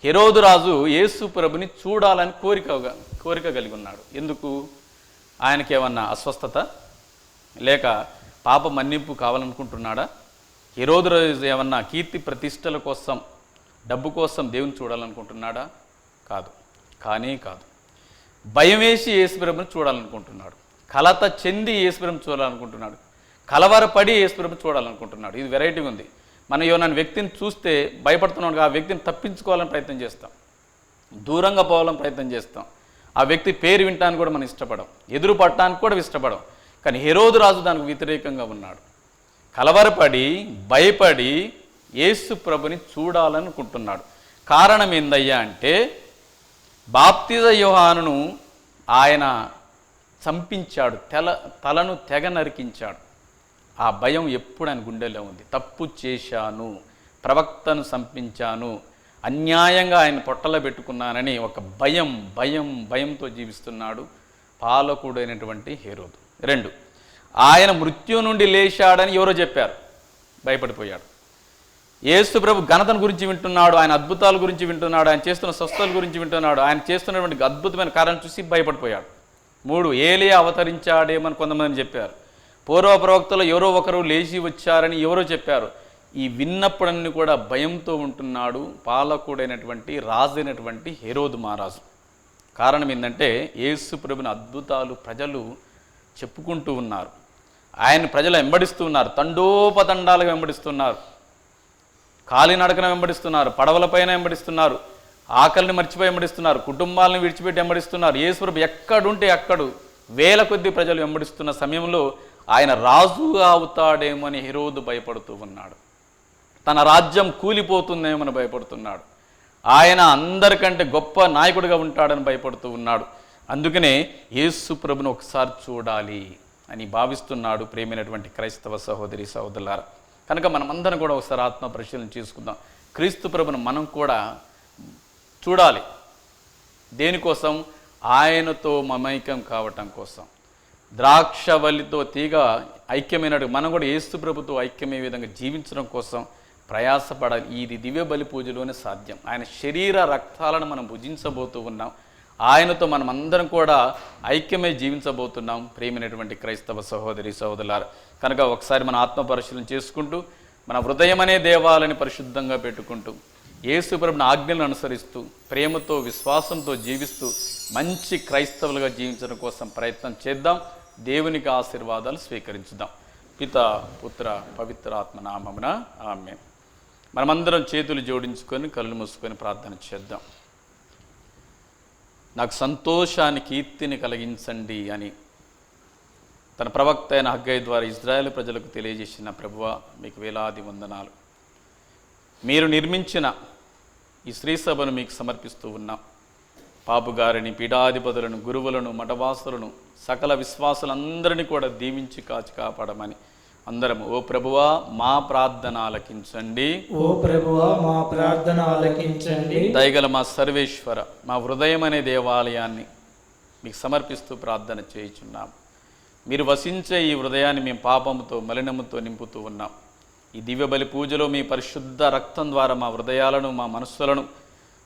హెరోదు రాజు యేసు ప్రభుని చూడాలని కోరిక కలిగి ఉన్నాడు. ఎందుకు? ఆయనకేమన్నా అస్వస్థత లేక పాప మన్నింపు కావాలనుకుంటున్నాడా? హెరోదు రాజు ఏమన్నా కీర్తి ప్రతిష్టల కోసం, డబ్బు కోసం దేవుని చూడాలనుకుంటున్నాడా? కాదు, కానే కాదు. భయం వేసి యేసుప్రభుని చూడాలనుకుంటున్నాడు, కలత చెంది యేసుప్రభుని చూడాలనుకుంటున్నాడు, కలవరపడి యేసుప్రభుని చూడాలనుకుంటున్నాడు. ఇది వెరైటీగా ఉంది. మనం ఏమన్నా వ్యక్తిని చూస్తే భయపడుతున్నాడు, ఆ వ్యక్తిని తప్పించుకోవాలని ప్రయత్నం చేస్తాం, దూరంగా పోవాలని ప్రయత్నం చేస్తాం, ఆ వ్యక్తి పేరు వినటానికి కూడా మనం ఇష్టపడం, ఎదురు పడటానికి కూడా ఇష్టపడం. కానీ హెరోదు రాజు దానికి వ్యతిరేకంగా ఉన్నాడు. కలవరపడి భయపడి యేసు ప్రభుని చూడాలనుకుంటున్నాడు. కారణం ఏందయ్యా అంటే బాప్తిజ యోహానును ఆయన చంపించాడు, తలను తెగ నరికించాడు. ఆ భయం ఎప్పుడు ఆయన గుండెలో ఉంది. తప్పు చేశాను, ప్రవక్తను చంపించాను, అన్యాయంగా ఆయన పొట్టలో పెట్టుకున్నానని ఒక భయంతో జీవిస్తున్నాడు పాలకుడైనటువంటి హెరోదు. 2, ఆయన మృత్యు నుండి లేచాడని ఎవరో చెప్పారు, భయపడిపోయాడు. యేసు ప్రభు ఘనతను గురించి వింటున్నాడు, ఆయన అద్భుతాల గురించి వింటున్నాడు, ఆయన చేస్తున్న స్వస్థల గురించి వింటున్నాడు, ఆయన చేస్తున్నటువంటి అద్భుతమైన కార్యం చూసి భయపడిపోయాడు. 3, ఏలియా అవతరించాడేమని కొంతమంది చెప్పారు. పూర్వ ప్రవక్తలు ఎవరో ఒకరు లేచి వచ్చారని ఎవరో చెప్పారు. ఈ విన్నప్పుడన్నీ కూడా భయంతో ఉంటున్నాడు పాలకుడైనటువంటి రాజైనటువంటి హెరోదు మహారాజు. కారణం ఏంటంటే యేసు ప్రభుని అద్భుతాలు ప్రజలు చెప్పుకుంటూ ఉన్నారు, ఆయన ప్రజలు వెంబడిస్తూ ఉన్నారు, తండోపతండాలుగా వెంబడిస్తున్నారు, కాలినడకన వెంబడిస్తున్నారు, పడవలపైన వెంబడిస్తున్నారు, ఆకలిని మర్చిపోయి వెంబడిస్తున్నారు, కుటుంబాలను విడిచిపెట్టి వెంబడిస్తున్నారు. యేసు ప్రభు ఎక్కడుంటే అక్కడు వేల కొద్ది ప్రజలు వెంబడిస్తున్న సమయంలో ఆయన రాజుగా అవుతాడేమో అని హెరోదు భయపడుతూ ఉన్నాడు. తన రాజ్యం కూలిపోతుందేమని భయపడుతున్నాడు. ఆయన అందరికంటే గొప్ప నాయకుడిగా ఉంటాడని భయపడుతూ ఉన్నాడు. అందుకనే యేసు ప్రభును ఒకసారి చూడాలి అని భావిస్తున్నాడు. ప్రేమైనటువంటి క్రైస్తవ సహోదరి సహోదరులారా, కనుక మనమందరం కూడా ఒకసారి ఆత్మ పరిశీలన చేసుకుందాం. క్రీస్తు ప్రభును మనం కూడా చూడాలి. దేనికోసం? ఆయనతో మమైక్యం కావటం కోసం. ద్రాక్షవల్లితో తీగ ఐక్యమైనట్టు మనం కూడా యేసు ప్రభుతో ఐక్యమయ్యే విధంగా జీవించడం కోసం ప్రయాసపడాలి. ఇది దివ్య బలి పూజలోనే సాధ్యం. ఆయన శరీర రక్తాలను మనం భుజించబోతూ ఉన్నాం. ఆయనతో మనం అందరం కూడా ఐక్యమై జీవించబోతున్నాం. ప్రేమైనటువంటి క్రైస్తవ సహోదరి సహోదరులారా, కనుక ఒకసారి మన ఆత్మ పరిశీలన చేసుకుంటూ మన హృదయం అనే దేవాలని పరిశుద్ధంగా పెట్టుకుంటూ యేసు ప్రభుని ఆజ్ఞలను అనుసరిస్తూ ప్రేమతో విశ్వాసంతో జీవిస్తూ మంచి క్రైస్తవులుగా జీవించడం కోసం ప్రయత్నం చేద్దాం. దేవునికి ఆశీర్వాదాలు స్వీకరించుదాం. పిత పుత్ర పవిత్ర ఆత్మ నామమున ఆమేన్. మనమందరం చేతులు జోడించుకొని కళ్ళు మూసుకొని ప్రార్థన చేద్దాం. నాకు సంతోషాన్ని కీర్తిని కలిగించండి అని తన ప్రవక్త అయిన హగ్గై ద్వారా ఇజ్రాయేల్ ప్రజలకు తెలియజేసిన ప్రభువా, మీకు వేలాది వందనాలు. మీరు నిర్మించిన ఈ శ్రీ సభను మీకు సమర్పిస్తూ ఉన్నాం. పాపుగారిని, పీఠాధిపతులను, గురువులను, మఠవాసులను, సకల విశ్వాసులందరినీ కూడా దీవించి కాచి కాపాడమని అందరము ఓ ప్రభువా మా ప్రార్థన ఆలకించండి.
ఓ ప్రభువా మా ప్రార్థన ఆలకించండి.
దయగల మా సర్వేశ్వర, మా హృదయం అనే దేవాలయాన్ని మీకు సమర్పిస్తూ ప్రార్థన చేయుచున్నాం. మీరు వసించే ఈ హృదయాన్ని మేము పాపముతో మలినముతో నింపుతూ ఉన్నాం. ఈ దివ్య బలి పూజలో మీ పరిశుద్ధ రక్తం ద్వారా మా హృదయాలను, మా మనస్సులను,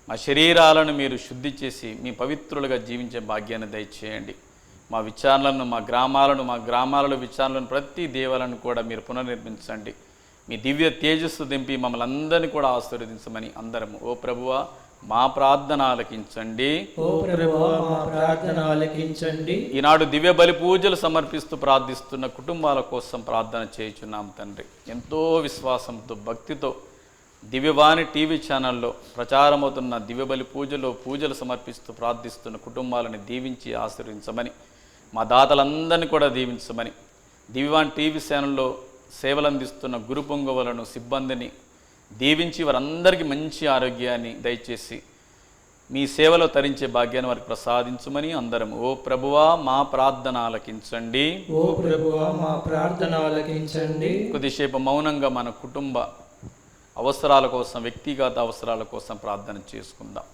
మా శరీరాలను మీరు శుద్ధి చేసి మీ పవిత్రులుగా జీవించే భాగ్యాన్ని దయచేయండి. మా విచారణలను, మా గ్రామాలలో విచారణలను, ప్రతి దేవాలను కూడా మీరు పునర్నిర్మించండి. మీ దివ్య తేజస్సు దింపి మమ్మల్ని అందరినీ కూడా ఆశీర్వదించమని అందరము ఓ ప్రభువా మా ప్రార్థన ఆలకించండి.
ఓ ప్రభువా మా ప్రార్థన ఆలకించండి.
ఈనాడు దివ్య బలి పూజలు సమర్పిస్తూ ప్రార్థిస్తున్న కుటుంబాల కోసం ప్రార్థన చేయుచున్నాం తండ్రి. ఎంతో విశ్వాసంతో, భక్తితో దివ్యవాణి టీవీ ఛానల్లో ప్రచారమవుతున్న దివ్య బలి పూజలు సమర్పిస్తూ ప్రార్థిస్తున్న కుటుంబాలను దీవించి ఆశీర్వించమని, మా దాతలందరినీ కూడా దీవించమని, దివ్యవాణి టీవీ ఛానల్లో సేవలు అందిస్తున్న గురు పొంగవులను, సిబ్బందిని దీవించి వారందరికీ మంచి ఆరోగ్యాన్ని దయచేసి మీ సేవలో తరించే భాగ్యాన్ని వారికి ప్రసాదించమని అందరం ఓ ప్రభువా మా ప్రార్థన ఆలకించండి.
ఓ ప్రభువా మా ప్రార్థన ఆలకించండి.
కొద్దిసేపు మౌనంగా మన కుటుంబ అవసరాల కోసం, వ్యక్తిగత అవసరాల కోసం ప్రార్థన చేసుకుందాం.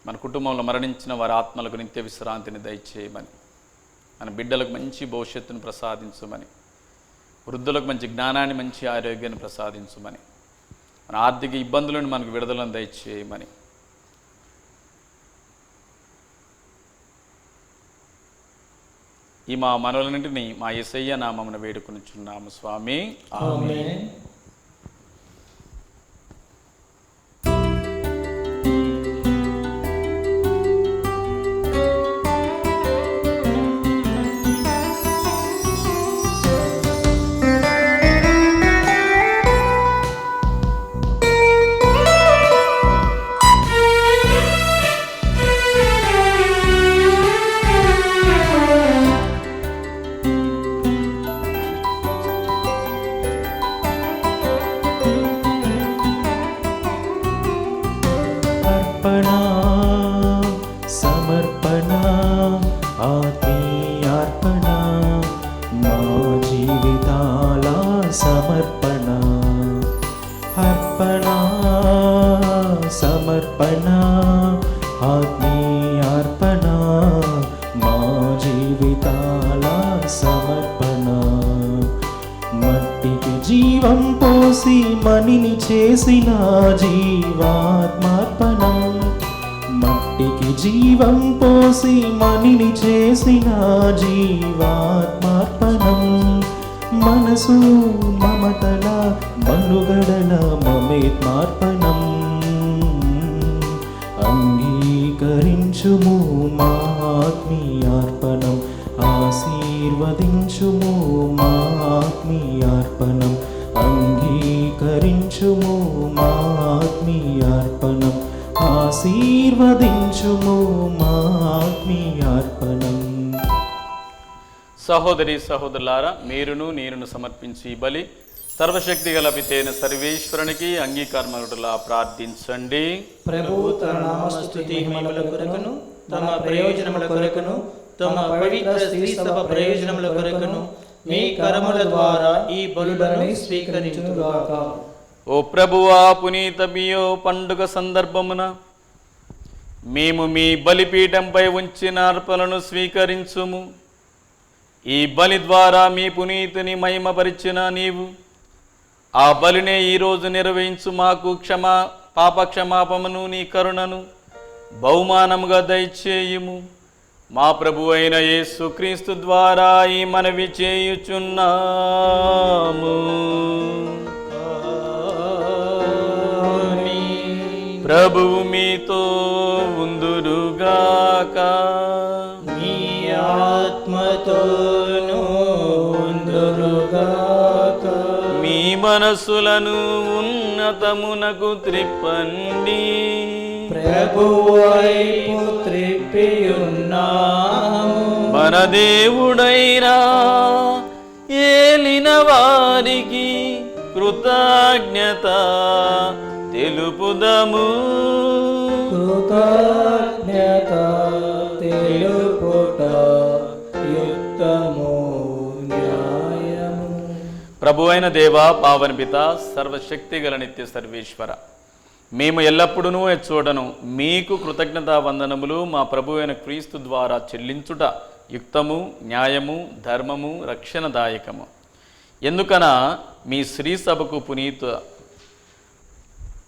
మన కుటుంబంలో మరణించిన వారి ఆత్మలకు నిత్య విశ్రాంతిని దయచేయమని, మన బిడ్డలకు మంచి భవిష్యత్తును ప్రసాదించమని, వృద్ధులకు మంచి జ్ఞానాన్ని, మంచి ఆరోగ్యాన్ని ప్రసాదించమని, మన ఆర్థిక ఇబ్బందులను మనకు విడుదలను దయచేయమని, ఈ మా మనవులన్నింటినీ మా యేసయ్య నామమున వేడుకొనుచున్నాము స్వామి.
ఆమేన్.
సమర్పణ ఆత్మీయార్పణ మా జీవితాల సమర్పణ, అర్పణ సమర్పణ ఆత్మీయార్పణ మా జీవితాల సమర్పణ. మట్టికి జీవం పోసి మనిని చేసిన జీవాత్మార్పణం, మట్టికి జీవం పోసి మనిని చేసిన జీవాత్మార్పణం మనసు మమతల మనుగడల మమేత్మార్పణం అంగీకరించుము మా ఆత్మీయార్పణం ఆశీర్వదించుము మా ఆత్మీయార్పణం అంగీకరించుము మా ఆత్మీయార్పణం ఆశీర్వదించుము మా ఆత్మీయార్పణం.
సహోదరి సహోదరులారా, మీరును నేనును సమర్పించి ఈ బలి సర్వశక్తి గల పితైన సర్వేశ్వరునికి అంగీకారమగుటలా ప్రార్థించండి.
ప్రభు తన నామస్తుతి మహిమల కొరకును తమ ప్రయోజనముల కొరకును తమ పవిత్ర స్త్రీ సభ ప్రయోజనముల కొరకును మీ కరముల ద్వారా ఈ బలులను స్వీకరించుగాక.
ఓ ప్రభువా, పునీత బియో పండుగ సందర్భమున మేము మీ బలిపీఠంపై ఉంచిన అర్పణను స్వీకరించుము. ఈ బలి ద్వారా మీ పునీతుని మహిమపరిచిన నీవు ఆ బలినే ఈరోజు నిర్వహించు మాకు పాపక్షమాపమును నీ కరుణను బహుమానముగా దయచేయుము. మా ప్రభు అయిన యేసుక్రీస్తు ద్వారా ఈ మనవి చేయుచున్నాము. ప్రభువు మీతో ఉందురుగాక.
మీ ఆత్మతోను ఉందురుగాక.
మీ మనసులను ఉన్నతమునకు త్రిప్పండి.
ప్రభువైపు త్రిప్పియున్నాము.
మన దేవుడైనా ఏలిన వారికి కృతజ్ఞత తెలుపుదము.
కృతజ్ఞత తెలుపుట యుక్తము న్యాయము.
ప్రభు అయిన దేవ, పావన పిత, సర్వశక్తి గల నిత్య సర్వేశ్వర, మేము ఎల్లప్పుడూ ఎచ్చోడను మీకు కృతజ్ఞతా వందనములు మా ప్రభు అయిన క్రీస్తు ద్వారా చెల్లించుట యుక్తము, న్యాయము, ధర్మము, రక్షణదాయకము. ఎందుకన మీ శ్రీ సభకు పునీత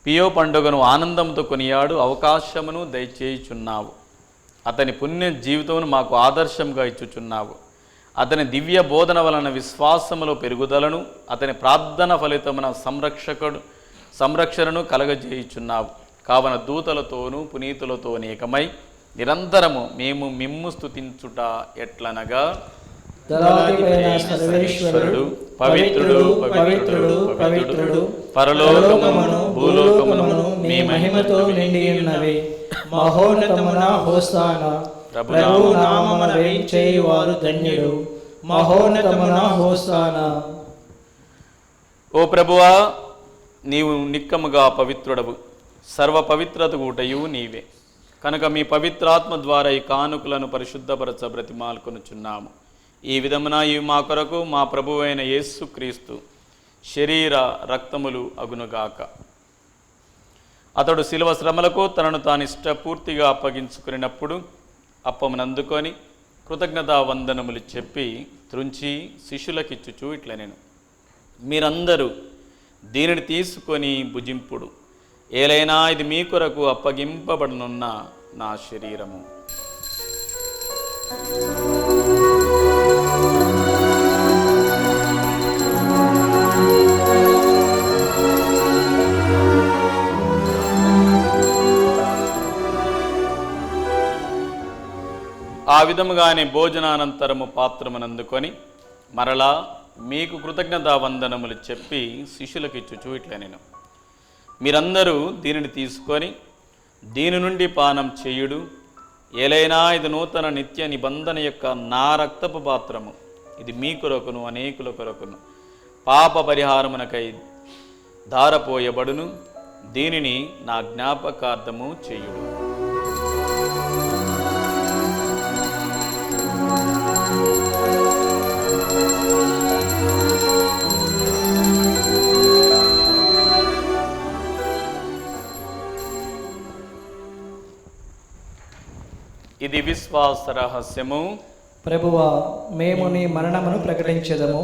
పియో పండుగను ఆనందంతో కొనియాడు అవకాశమును దయచేయుచున్నావు. అతని పుణ్య జీవితమును మాకు ఆదర్శంగా ఇచ్చుచున్నావు. అతని దివ్య బోధన వలన విశ్వాసములో పెరుగుదలను, అతని ప్రార్థన ఫలితమున సంరక్షణను కలగజేయుచున్నావు. కావున దూతలతోనూ పునీతులతో ఏకమై నిరంతరము మేము మిమ్ము స్తుతించుట ఎట్లనగా,
సర్వేశ్వరుడు
పవిత్రుడు పవిత్రుడు పవిత్రుడు, పరలోకమును భూలోకమును
మీ మహిమతో నిండి ఉన్నవి. మహోన్నతమున హోసానా. ప్రభు నామమున వేంచేయువారు ధన్యుడు. మహోన్నతమున హోసానా.
ఓ ప్రభువా, నీవు నిక్కముగా పవిత్రుడవు, సర్వ పవిత్రత కూటయు నీవే. కనుక మీ పవిత్రాత్మ ద్వారా ఈ కానుకలను పరిశుద్ధపరచ బ్రతిమాలుకొనుచున్నాము. ఈ విధమున ఇవి మా కొరకు మా ప్రభువైన యేసుక్రీస్తు శరీర రక్తములు అగునుగాక. అతడు శిలువ శ్రమలకు తనను తాను ఇష్టపూర్తిగా అప్పగించుకున్నప్పుడు అప్పమునందుకొని కృతజ్ఞతా వందనములు చెప్పి త్రుంచి శిష్యులకిచ్చుచూ ఇట్లనెను, మీరందరూ దీనిని తీసుకొని భుజింపుడు. ఏలైనా ఇది మీ కొరకు అప్పగింపబడనున్న నా శరీరము. ఆ విధముగానే భోజనానంతరము పాత్రమునందుకొని మరలా మీకు కృతజ్ఞతా వందనములు చెప్పి శిష్యులకిచ్చుచూ ఇట్లనెను, మీరందరూ దీనిని తీసుకొని దీని నుండి పానం చేయుడు. ఏలైనా ఇది నూతన నిత్య నిబంధన యొక్క నా రక్తపు పాత్రము. ఇది మీ కొరకును అనేకుల కొరకును పాప పరిహారమునకై ధారపోయబడును. దీనిని నా జ్ఞాపకార్థము చేయుడు. ఇది విశ్వాస రహస్యము.
ప్రభువా, మేము నీ మరణమును ప్రకటించెదము,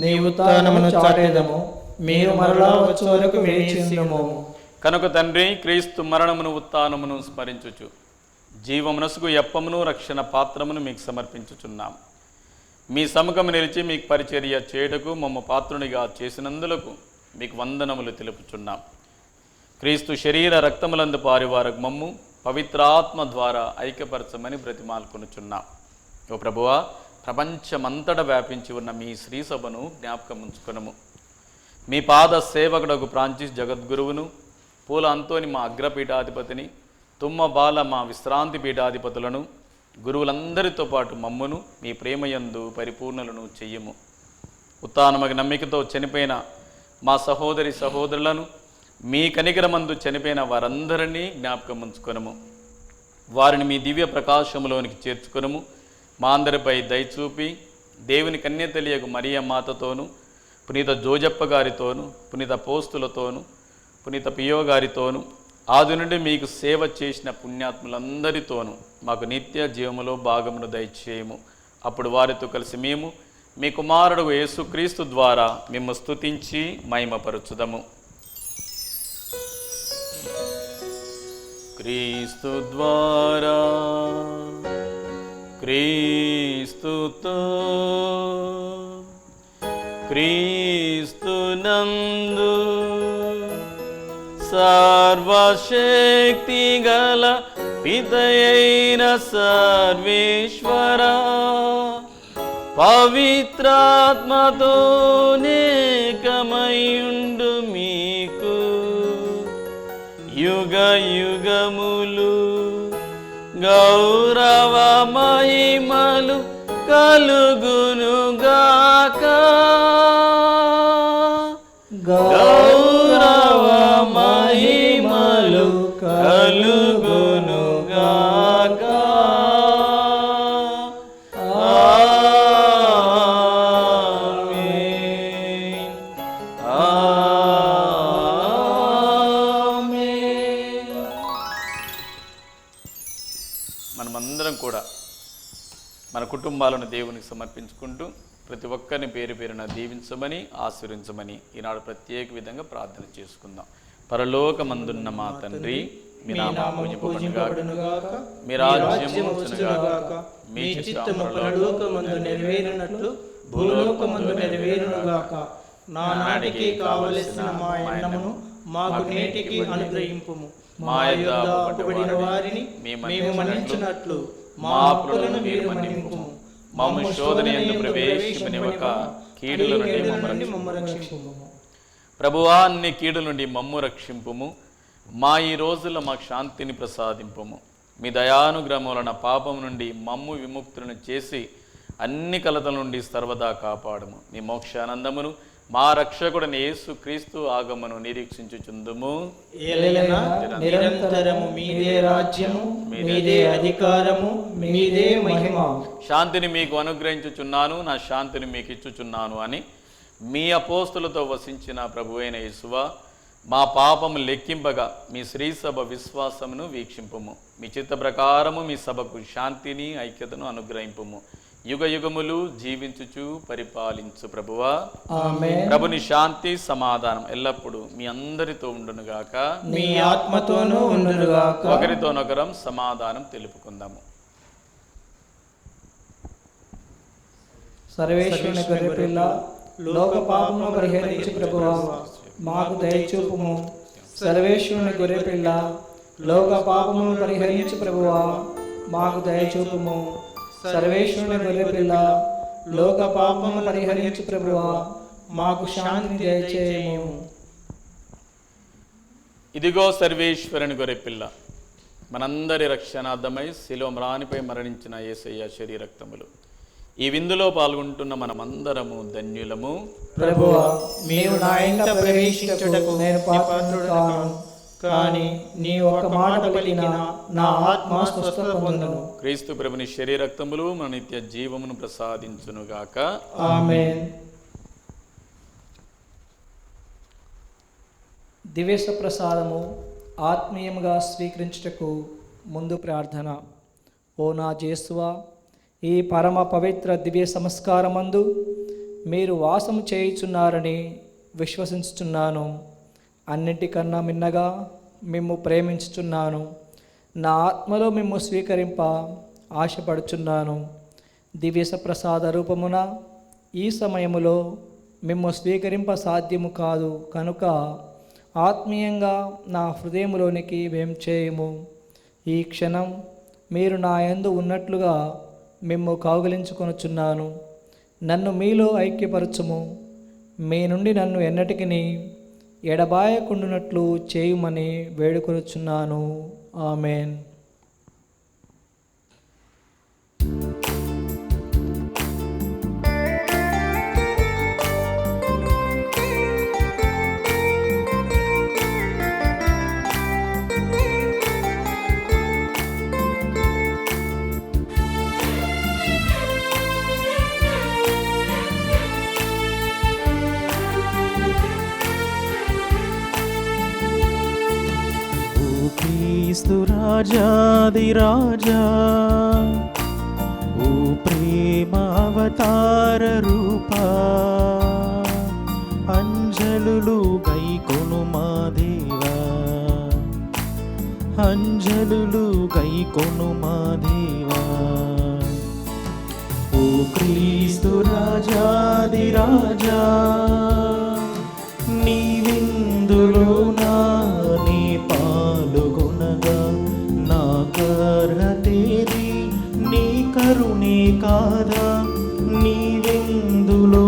నీ ఉత్థానమును చాటెదము. మీరు మరలా వచ్చే వరకు వేచియుందుము.
కనుక తండ్రి, క్రీస్తు మరణమును ఉత్థానమును స్మరించుచు జీవమునసుకు యప్పమును రక్షణ పాత్రమును మీకు సమర్పించుచున్నాం. మీ సముఖము నిలిచి మీకు పరిచర్య చేయుటకు మమ్మ పాత్రునిగా చేసినందులకు మీకు వందనములు తెలుపుచున్నాం. క్రీస్తు శరీర రక్తములందు పారివారకు మమ్ము పవిత్రాత్మ ద్వారా ఐక్యపరచమని బ్రతిమాలుకొనుచున్నాం. ఓ ప్రభువా, ప్రపంచమంతటా వ్యాపించి ఉన్న మీ శ్రీ సభను జ్ఞాపకం ఉంచుకొనము. మీ పాద సేవకుడకు ఫ్రాన్సిస్ జగద్గురువును, పూల అంతోని మా అగ్రపీఠాధిపతిని, తుమ్మ బాల మా విశ్రాంతి పీఠాధిపతులను, గురువులందరితో పాటు మమ్మును మీ ప్రేమయందు పరిపూర్ణలను చెయ్యము. ఉత్తానమగ నమ్మికతో చనిపోయిన మా సహోదరి సహోదరులను, మీ కనికరమందు చనిపోయిన వారందరినీ జ్ఞాపకం ఉంచుకొనము. వారిని మీ దివ్య ప్రకాశములోనికి చేర్చుకొనము. మా అందరిపై దయచూపి దేవుని కన్య తెలియకు మరియ మాతతోను, పునీత జోజప్ప గారితోను, పునీత పోస్తులతోను, పునీత పియో గారితోను, ఆది నుండి మీకు సేవ చేసిన పుణ్యాత్ములందరితోనూ మాకు నిత్య జీవములో భాగమును దయచేయము. అప్పుడు వారితో కలిసి మేము మీ కుమారుడు యేసుక్రీస్తు ద్వారా మేము స్తుతించి మహిమపరచుదము. క్రీస్తు ద్వారా, క్రీస్తుతో, క్రీస్తునందు సర్వశక్తి గల పితయైన సర్వేశ్వర పవిత్రాత్మతో నేకమయుండు మీకు యుగ యుగములు గౌరవ మహిమలు కలుగునుగాక. గౌరవ మహిమలు కలుగునుగాక. ఆమేన్. ఆమేన్. మనమందరం కూడా మన కుటుంబాలను దేవునికి సమర్పించుకుంటూ ప్రతి ఒక్కరిని పేరు పేరున దీవించమని ఆశీర్వించమని ఈనాడు ప్రత్యేక విధంగా ప్రార్థన చేసుకుందాం. పరలోకమందున్న మా తండ్రి, మీ నామము పూజింపబడునుగాక, మీ రాజ్యము వచ్చునుగాక, మీ చిత్తము
పరలోకమందు నెరవేరునట్లు భూలోకమందు నెరవేరునుగాక. నానాటికి కావలసిన మా అన్నమును మాకు నేటికి అనుగ్రహింపుము. మా యొద్ద అప్పుబడిన వారిని మేము మన్నించినట్లు మా అప్పులను మీరు మన్నింపుము.
మమ్ము శోధనయందు ప్రవేశింపనివ్వక కీడుల నుండి మమ్ము
రక్షింపుము.
ప్రభువా, అన్ని కీడుల నుండి మమ్ము రక్షింపుము. మా ఈ రోజుల్లో మాకు శాంతిని ప్రసాదింపుము. మీ దయానుగ్రహములన పాపం నుండి మమ్ము విముక్తులను చేసి అన్ని కలతల నుండి సర్వదా కాపాడము. మీ మోక్షానందమును మా రక్షకుడని యేసు క్రీస్తు ఆగమను నిరీక్షించుచుందుము.
ఏలైనా నిరంతరము మీదే రాజ్యము, మీదే అధికారము, మీదే మహిమ.
శాంతిని మీకు అనుగ్రహించుచున్నాను, నా శాంతిని మీకు ఇచ్చుచున్నాను అని మీ అపోస్తులతో వసించిన ప్రభువైన యేసువా, మా పాపము లెక్కింపగా మీ శ్రీ సభ విశ్వాసమును వీక్షింపుము. మీ చిత్త ప్రకారము మీ సభకు శాంతిని ఐక్యతను అనుగ్రహింపుము. యుగ యుగములు జీవించుచు పరిపాలించు ప్రభువా.
ఆమేన్.
ప్రభుని శాంతి సమాధానం ఎల్లప్పుడూ మీ అందరితో ఉండునుగాక,
మీ ఆత్మతోనూ ఉండునుగాక.
ఒకరితోనొకరం సమాధానం తెలుపుకుందాము.
సర్వేశ్వరుని గొర్రెపిల్ల, లోక పాపమును పరిహరించు ప్రభువా, మాకు దయచూపుము. సర్వేశ్వరుని గొర్రెపిల్ల, లోక పాపమును పరిహరించు ప్రభువా, మాకు దయచూపుము. సర్వేశ్వరుని గొర్రెపిల్ల, లోక పాపమును పరిహరించు ప్రభువా, మాకు శాంతిని దయచేయము.
ఇదిగో సర్వేశ్వరుని గొర్రెపిల్ల, మనందరి రక్షణార్థమై శిలువ మ్రానిపై మరణించిన యేసయ్య శరీరక్తములు. ఈ విందులో పాల్గొంటున్న మనమందరము ధన్యులము.
ప్రభువా, నీవు నా ఇంట ప్రవేశించుటకు నేను పాత్రుడను కాను, కానీ నీ ఒక మాట పలికిన నా ఆత్మ స్వస్థత పొందును.
క్రీస్తు ప్రభుని శరీరక్తములు మన నిత్య జీవమును ప్రసాదించునుగాక.
ఆమేన్.
దివ్య ప్రసాదము ఆత్మీయముగా స్వీకరించుటకు ముందు ప్రార్థన. ఓ నా యేసువా, ఈ పరమ పవిత్ర దివ్య సంస్కారమందు మీరు వాసము చేయుచున్నారని విశ్వసించుచున్నాను. అన్నిటికన్నా మిన్నగా మిమ్ము ప్రేమించుచున్నాను. నా ఆత్మలో మిమ్ము స్వీకరింప ఆశపడుచున్నాను. దివ్య ప్రసాద రూపమున ఈ సమయములో మిమ్ము స్వీకరింప సాధ్యము కాదు కనుక ఆత్మీయంగా నా హృదయములోనికి వేంచేయము. ఈ క్షణం మీరు నా యందు ఉన్నట్లుగా మిమ్ము కౌగిలించుకొనుచున్నాను. నన్ను మీలో ఐక్యపరచుము. మీ నుండి నన్ను ఎన్నటికిని ఎడబాయకుండునట్లు చేయుమని వేడుకొనుచున్నాను. ఆమెన్.
క్రీస్తు రాజాది రాజా, ఓ ప్రేమ అవతార రూపా, అంజలులు గైకొను మా దేవా, అంజలులు గైకొను మా దేవా. ఓ క్రీస్తు రాజాది రాజా, నీ విందులో నీ పాల్గొనగా నా కర్హతేది, నీ కరుణే కాదా. నీ విందులో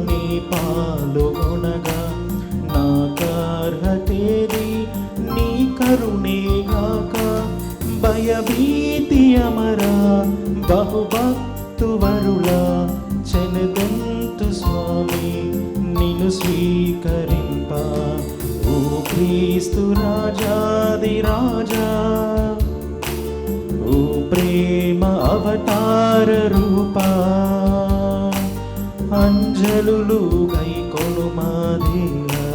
నీ పాల్గొనగా నా కర్హతేది, నీ కరుణే గాక. భయభీతి అమరా బహుభక్తువరులా చెనదెంతు స్వామి నిన్ను స్వీకరింప. ఓ క్రీస్తు రాజాది రాజా, ఓ ప్రేమ అవతార రూపా, అంజలులు గైకొను మా దేవా,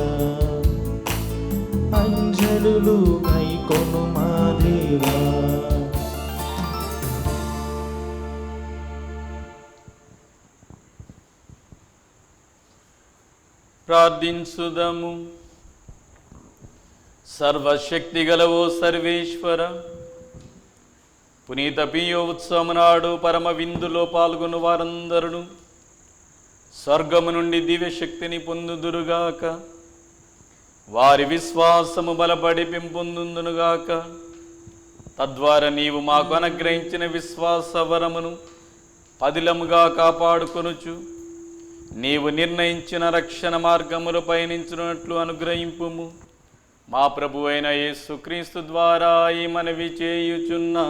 అంజలులు గైకొను మా దేవా.
ప్రార్థించుదము. సర్వశక్తి గలవో సర్వేశ్వర, పునీత పియో ఉత్సవం నాడు పరమ విందులో పాల్గొను వారందరూ స్వర్గము నుండి దివ్యశక్తిని పొందుదురుగాక. వారి విశ్వాసము బలపడి పెంపొందునుగాక. తద్వారా నీవు మాకు అనుగ్రహించిన విశ్వాస వరమును పదిలముగా కాపాడుకొనుచు నీవు నిర్ణయించిన రక్షణ మార్గములు పయనించున్నట్లు అనుగ్రహింపుము. మా ప్రభు అయిన యేసుక్రీస్తు ద్వారా ఈ మనవి చేయుచున్నాము.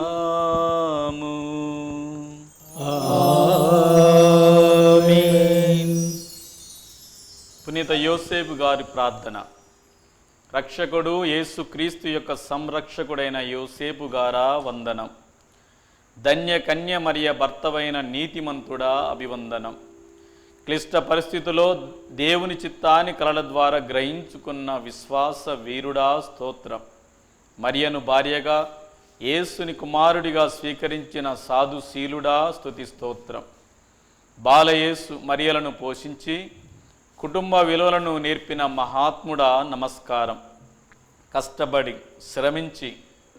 ఆమేన్.
పునీత యోసేపు గారి ప్రార్థన. రక్షకుడు యేసుక్రీస్తు యొక్క సంరక్షకుడైన యోసేపు గారా వందనం. ధన్య కన్య మరియ భర్తవైన నీతిమంతుడా అభివందనం. క్లిష్ట పరిస్థితుల్లో దేవుని చిత్తాన్ని కలల ద్వారా గ్రహించుకున్న విశ్వాస వీరుడా స్తోత్రం. మరియను భార్యగా యేసుని కుమారుడిగా స్వీకరించిన సాధుశీలుడా స్తుతి స్తోత్రం. బాలయేసు మరియలను పోషించి కుటుంబ విలువలను నేర్పిన మహాత్ముడా నమస్కారం. కష్టపడి శ్రమించి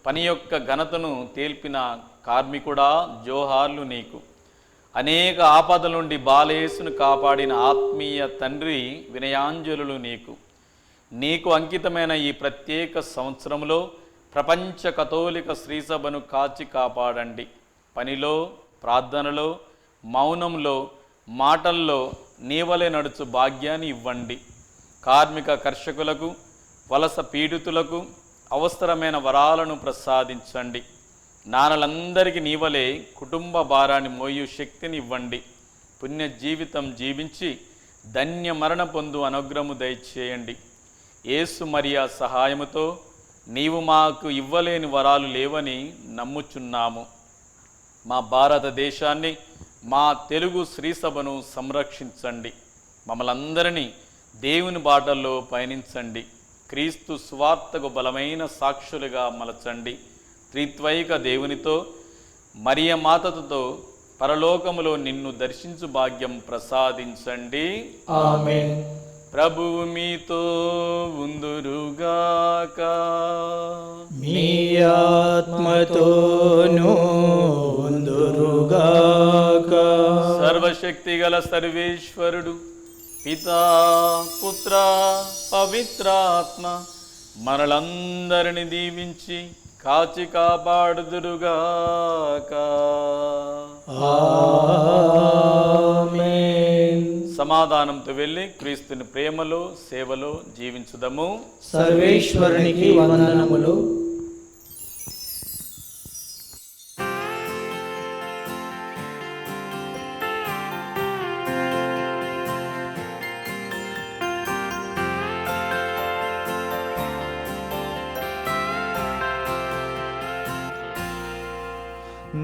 పని యొక్క ఘనతను తేల్పిన కార్మికుడా జోహార్లు నీకు. అనేక ఆపదల నుండి బాలయేసును కాపాడిన ఆత్మీయ తండ్రి వినయాంజలులు నీకు. నీకు అంకితమైన ఈ ప్రత్యేక సంవత్సరంలో ప్రపంచ కథోలిక శ్రీసభను కాచి కాపాడండి. పనిలో, ప్రార్థనలో, మౌనంలో, మాటల్లో నీవలే నడుచు భాగ్యాన్ని ఇవ్వండి. కార్మిక కర్షకులకు, వలస పీడితులకు అవసరమైన వరాలను ప్రసాదించండి. నాన్నలందరికీ నీవలే కుటుంబ భారాన్ని మోయు శక్తిని ఇవ్వండి. పుణ్య జీవితం జీవించి ధన్య మరణ పొందు అనుగ్రహము దయచేయండి. యేసు మరియా సహాయముతో నీవు మాకు ఇవ్వలేని వరాలు లేవని నమ్ముచున్నాము. మా భారతదేశాన్ని, మా తెలుగు శ్రీసభను సంరక్షించండి. మమ్మలందరినీ దేవుని బాటల్లో పయనించండి. క్రీస్తు సువార్తకు బలమైన సాక్షులుగా మలచండి. త్రిత్వైక దేవునితో, మరియ మాతతో పరలోకములో నిన్ను దర్శించు భాగ్యం ప్రసాదించండి.
ఆమేన్.
ప్రభువు మీతో ఉందురుగాక.
మీ ఆత్మతోనూ ఉందురుగాక.
సర్వశక్తిగల సర్వేశ్వరుడు పితా పుత్ర పవిత్రాత్మ మనలందరిని దీవించి కాచి కాపాడుదురుగాక.
ఆమేన్.
సమాధానంతో వెళ్ళి క్రీస్తుని ప్రేమలో సేవలో జీవించుదము.
సర్వేశ్వరునికి వందనములు.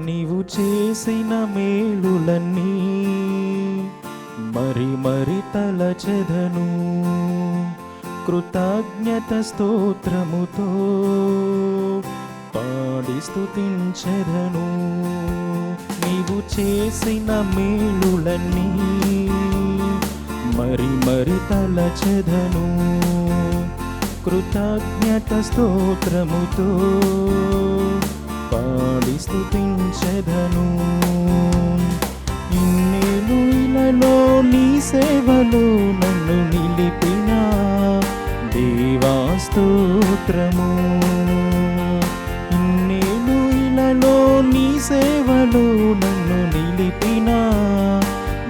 నీవు చేసిన మేలులన్నీ మరి మరి తలచెదను, కృతజ్ఞత స్తోత్రముతో పాడి స్తుతించెదను. నీవు చేసిన మేలులన్నీ మరి మరి తలచెదను, కృతజ్ఞత స్తోత్రముతో పాడి స్తుతించెదను. ఇన్నేళ్ళు ఇలలో నీ సేవలో నన్ను నిలిపిన దేవా స్తోత్రము. ఇన్నేళ్ళు ఇలలో నీ సేవలో నన్ను నిలిపిన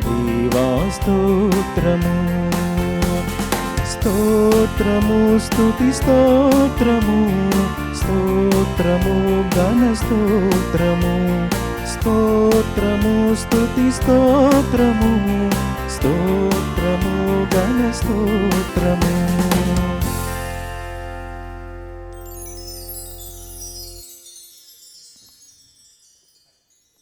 దేవా స్తోత్రము. స్తోత్రము స్తుతి స్తోత్రము, స్తోత్రము ఘన స్తోత్రము, స్తోత్రము స్తుతి స్తోత్రము, స్తోత్రము ఘన స్తోత్రము.